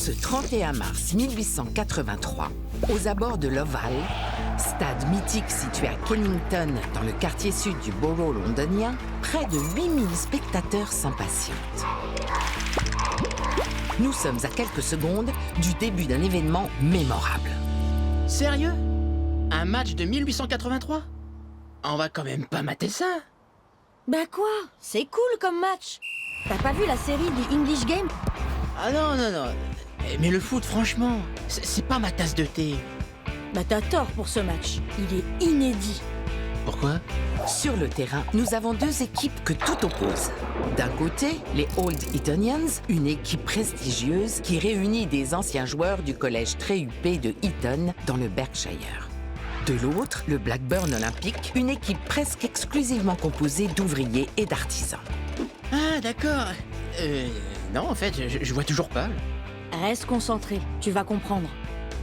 Ce 31 mars 1883, aux abords de l'Oval, stade mythique situé à Kennington, dans le quartier sud du borough londonien, près de 8000 spectateurs s'impatientent. Nous sommes à quelques secondes du début d'un événement mémorable. Sérieux? Un match de 1883? On va quand même pas mater ça. Bah quoi? C'est cool comme match. T'as pas vu la série du English Game? Ah non. Mais le foot, franchement, c'est pas ma tasse de thé. Bah t'as tort pour ce match. Il est inédit. Pourquoi? Sur le terrain, nous avons deux équipes que tout oppose. D'un côté, les Old Etonians, une équipe prestigieuse qui réunit des anciens joueurs du collège très huppé de Eton dans le Berkshire. De l'autre, le Blackburn Olympic, une équipe presque exclusivement composée d'ouvriers et d'artisans. Ah, d'accord. Non, en fait, je vois toujours pas. Reste concentré, tu vas comprendre.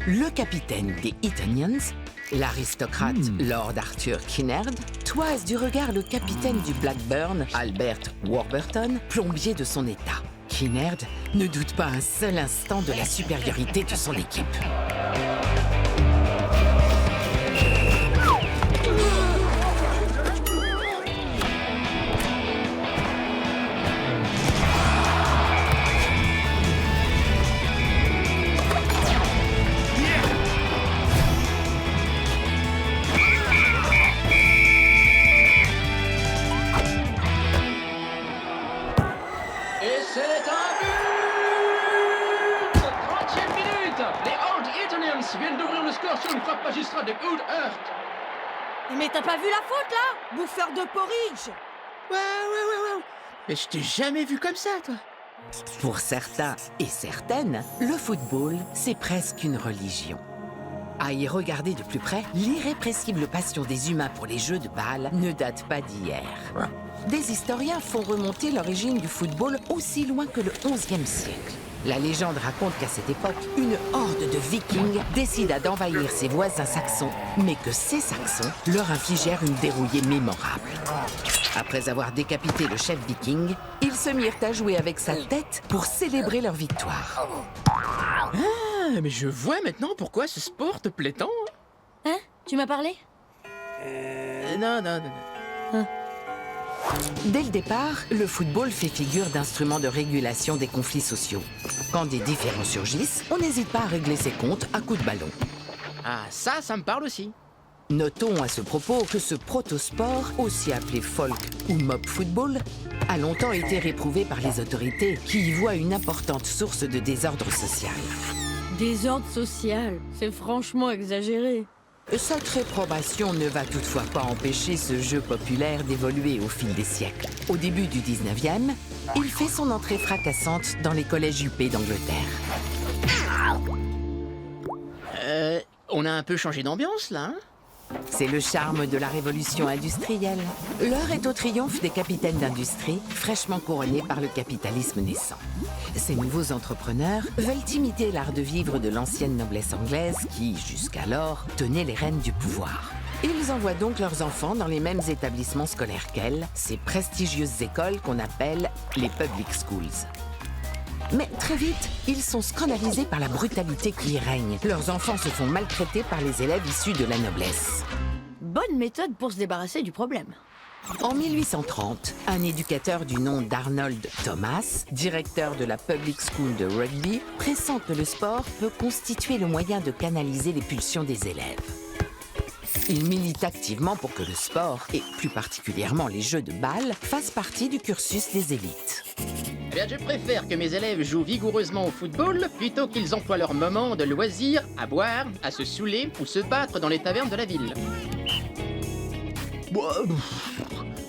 Le capitaine des Etonians, l'aristocrate Lord Arthur Kinnaird, toise du regard le capitaine du Blackburn, Albert Warburton, plombier de son état. Kinnaird ne doute pas un seul instant de la supériorité de son équipe. Et c'est un but! 30e minute! Les Old Etonians viennent d'ouvrir le score sur une frappe magistrale de Good Earth. Mais t'as pas vu la faute là? Bouffeur de porridge! Ouais. Mais je t'ai jamais vu comme ça, toi. Pour certains et certaines, le football, c'est presque une religion. À y regarder de plus près, l'irrépressible passion des humains pour les jeux de balle ne date pas d'hier. Des historiens font remonter l'origine du football aussi loin que le XIe siècle. La légende raconte qu'à cette époque, une horde de vikings décida d'envahir ses voisins saxons, mais que ces saxons leur infligèrent une dérouillée mémorable. Après avoir décapité le chef viking, ils se mirent à jouer avec sa tête pour célébrer leur victoire. Ah, mais je vois maintenant pourquoi ce sport te plaît tant. Hein? Tu m'as parlé? Non. Dès le départ, le football fait figure d'instrument de régulation des conflits sociaux. Quand des différends surgissent, on n'hésite pas à régler ses comptes à coups de ballon. Ah, ça me parle aussi. Notons à ce propos que ce protosport, aussi appelé folk ou mob football, a longtemps été réprouvé par les autorités qui y voient une importante source de désordre social. Désordre social, c'est franchement exagéré. Cette réprobation ne va toutefois pas empêcher ce jeu populaire d'évoluer au fil des siècles. Au début du 19e, il fait son entrée fracassante dans les collèges huppés d'Angleterre. On a un peu changé d'ambiance, là, hein? C'est le charme de la révolution industrielle. L'heure est au triomphe des capitaines d'industrie, fraîchement couronnés par le capitalisme naissant. Ces nouveaux entrepreneurs veulent imiter l'art de vivre de l'ancienne noblesse anglaise qui, jusqu'alors, tenait les rênes du pouvoir. Ils envoient donc leurs enfants dans les mêmes établissements scolaires qu'elles, ces prestigieuses écoles qu'on appelle les public schools. Mais très vite, ils sont scandalisés par la brutalité qui y règne. Leurs enfants se font maltraiter par les élèves issus de la noblesse. Bonne méthode pour se débarrasser du problème. En 1830, un éducateur du nom d'Arnold Thomas, directeur de la Public School de Rugby, pressent que le sport peut constituer le moyen de canaliser les pulsions des élèves. Il milite activement pour que le sport, et plus particulièrement les jeux de balle, fassent partie du cursus des élites. Eh bien, je préfère que mes élèves jouent vigoureusement au football plutôt qu'ils emploient leur moment de loisir à boire, à se saouler ou se battre dans les tavernes de la ville.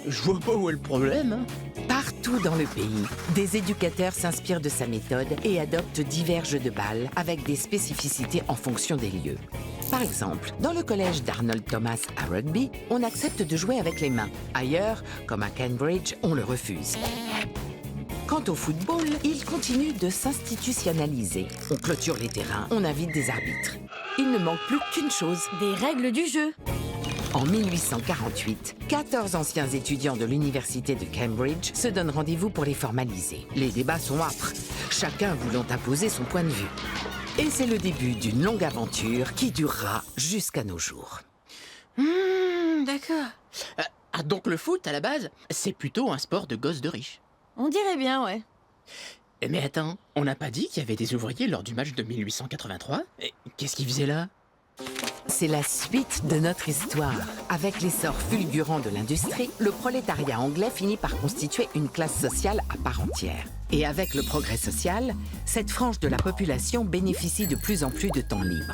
Je vois pas où est le problème, hein. Partout dans le pays, des éducateurs s'inspirent de sa méthode et adoptent divers jeux de balle avec des spécificités en fonction des lieux. Par exemple, dans le collège d'Arnold Thomas à Rugby, on accepte de jouer avec les mains. Ailleurs, comme à Cambridge, on le refuse. Quant au football, il continue de s'institutionnaliser. On clôture les terrains, on invite des arbitres. Il ne manque plus qu'une chose. Des règles du jeu. En 1848, 14 anciens étudiants de l'université de Cambridge se donnent rendez-vous pour les formaliser. Les débats sont âpres, chacun voulant imposer son point de vue. Et c'est le début d'une longue aventure qui durera jusqu'à nos jours. D'accord. Donc le foot, à la base, c'est plutôt un sport de gosses de riches. On dirait bien, ouais. Mais attends, on n'a pas dit qu'il y avait des ouvriers lors du match de 1883 ? Et qu'est-ce qu'ils faisaient là ? C'est la suite de notre histoire. Avec l'essor fulgurant de l'industrie, le prolétariat anglais finit par constituer une classe sociale à part entière. Et avec le progrès social, cette frange de la population bénéficie de plus en plus de temps libre.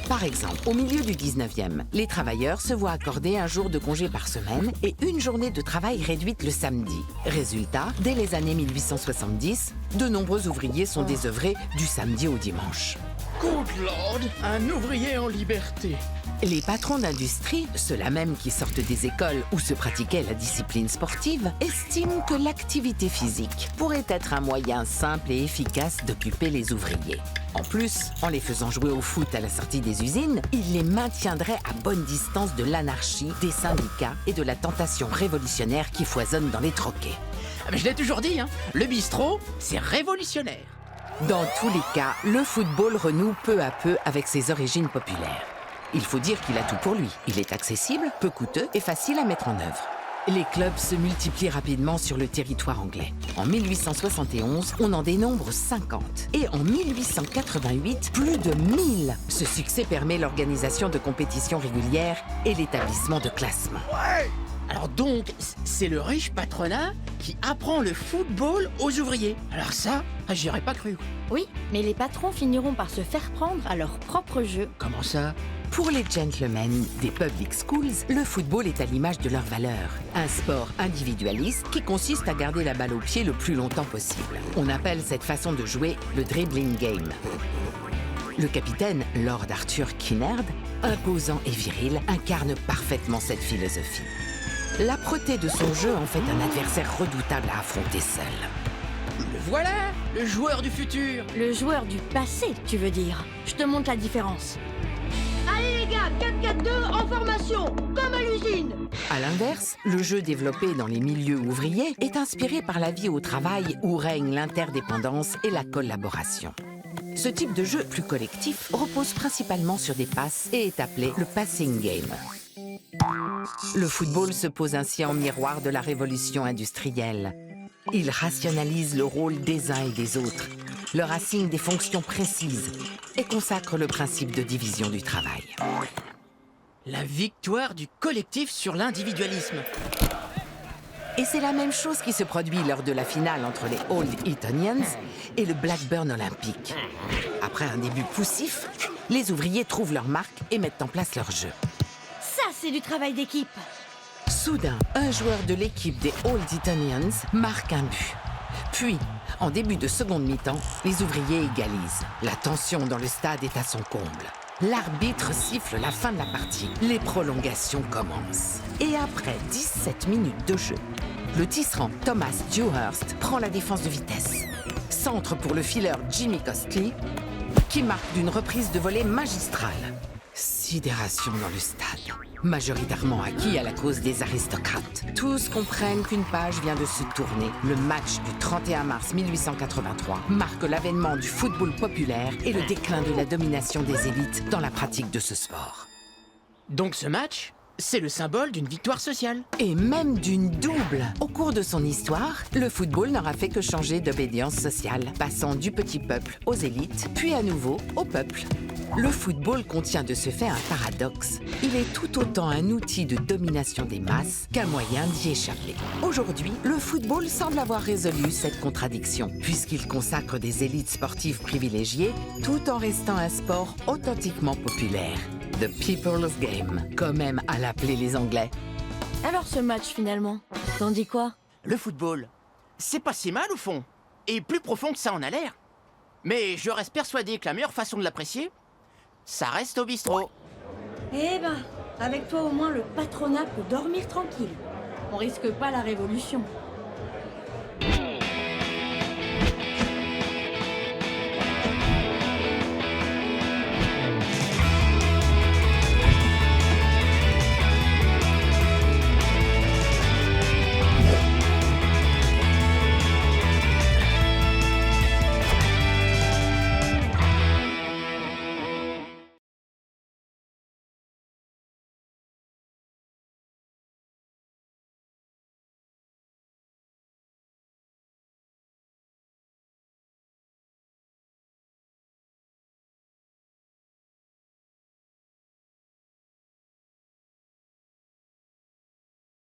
Par exemple, au milieu du 19e, les travailleurs se voient accorder un jour de congé par semaine et une journée de travail réduite le samedi. Résultat, dès les années 1870, de nombreux ouvriers sont désœuvrés du samedi au dimanche. Good Lord, un ouvrier en liberté. Les patrons d'industrie, ceux-là même qui sortent des écoles où se pratiquait la discipline sportive, estiment que l'activité physique pourrait être un moyen simple et efficace d'occuper les ouvriers. En plus, en les faisant jouer au foot à la sortie des usines, ils les maintiendraient à bonne distance de l'anarchie, des syndicats et de la tentation révolutionnaire qui foisonne dans les troquets. Mais je l'ai toujours dit, le bistrot, c'est révolutionnaire. Dans tous les cas, le football renoue peu à peu avec ses origines populaires. Il faut dire qu'il a tout pour lui. Il est accessible, peu coûteux et facile à mettre en œuvre. Les clubs se multiplient rapidement sur le territoire anglais. En 1871, on en dénombre 50. Et en 1888, plus de 1000. Ce succès permet l'organisation de compétitions régulières et l'établissement de classements. Ouais. Alors donc, c'est le riche patronat qui apprend le football aux ouvriers. Alors ça, j'y aurais pas cru. Oui, mais les patrons finiront par se faire prendre à leur propre jeu. Comment ça ? Pour les gentlemen des public schools, le football est à l'image de leurs valeurs. Un sport individualiste qui consiste à garder la balle au pied le plus longtemps possible. On appelle cette façon de jouer le dribbling game. Le capitaine, Lord Arthur Kinnaird, imposant et viril, incarne parfaitement cette philosophie. L'âpreté de son jeu en fait un adversaire redoutable à affronter seul. Le voilà, le joueur du futur. Le joueur du passé, tu veux dire. Je te montre la différence. Allez les gars, 4-4-2 en formation, comme à l'usine. À l'inverse, le jeu développé dans les milieux ouvriers est inspiré par la vie au travail où règne l'interdépendance et la collaboration. Ce type de jeu plus collectif repose principalement sur des passes et est appelé le passing game. Le football se pose ainsi en miroir de la révolution industrielle. Il rationalise le rôle des uns et des autres, leur assigne des fonctions précises et consacre le principe de division du travail. La victoire du collectif sur l'individualisme. Et c'est la même chose qui se produit lors de la finale entre les Old Etonians et le Blackburn Olympique. Après un début poussif, les ouvriers trouvent leur marque et mettent en place leur jeu. Ça, c'est du travail d'équipe. Soudain, un joueur de l'équipe des Old Etonians marque un but. Puis, en début de seconde mi-temps, les ouvriers égalisent. La tension dans le stade est à son comble. L'arbitre siffle la fin de la partie. Les prolongations commencent. Et après 17 minutes de jeu, le tisserand Thomas Dewhurst prend la défense de vitesse. Centre pour le fileur Jimmy Costley, qui marque d'une reprise de volée magistrale. Sidération dans le stade, majoritairement acquis à la cause des aristocrates. Tous comprennent qu'une page vient de se tourner. Le match du 31 mars 1883 marque l'avènement du football populaire et le déclin de la domination des élites dans la pratique de ce sport. Donc ce match, c'est le symbole d'une victoire sociale. Et même d'une double. Au cours de son histoire, le football n'aura fait que changer d'obédience sociale, passant du petit peuple aux élites, puis à nouveau au peuple. Le football contient de ce fait un paradoxe. Il est tout autant un outil de domination des masses qu'un moyen d'y échapper. Aujourd'hui, le football semble avoir résolu cette contradiction, puisqu'il consacre des élites sportives privilégiées, tout en restant un sport authentiquement populaire. The People's Game, comme aiment à l'appeler les Anglais. Alors ce match finalement, t'en dis quoi? Le football, c'est pas si mal au fond, et plus profond que ça en a l'air. Mais je reste persuadé que la meilleure façon de l'apprécier, ça reste au bistrot. Eh ben, avec toi au moins le patronat peut dormir tranquille. On risque pas la révolution.